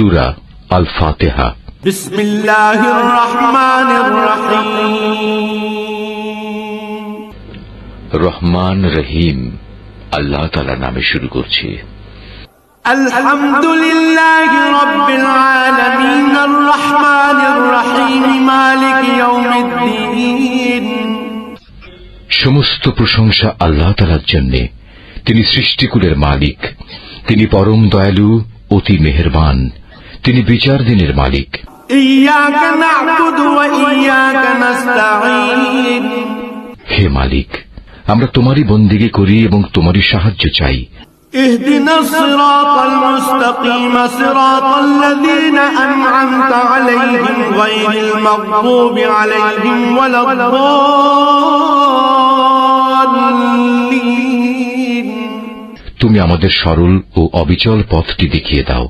সূরা আল ফাতিহা। বিসমিল্লাহির রহমানির রহিম। রহমান রহিম আল্লাহ তাআলার নামে শুরু করছি। আলহামদুলিল্লাহি রাব্বিল আলামিন আর রহমানির রহিম মালিক ইয়াউমিদ্দিন। সমস্ত প্রশংসা আল্লাহ তাআলার জন্য। তিনি সৃষ্টিকুলের মালিক, তিনি পরম দয়ালু, অতি মেহেরবান, তিনি বিচার দিনের মালিক। ইয়াকা না'বুদু ওয়া ইয়াকা নাস্তাঈন। হে মালিক, আমরা তোমারই বন্দেগী করি এবং তোমারই সাহায্য চাই। ইহদিনাস সিরাতাল মুস্তাকিম সিরাতাল্লাযীনা আন'আমতা আলাইহিম গায়রিল মাগদুবি আলাইহিম ওয়ালাদ-দাল্লিন। তুমি আমাদের সরল ও অবিচল পথটি দেখিয়ে দাও,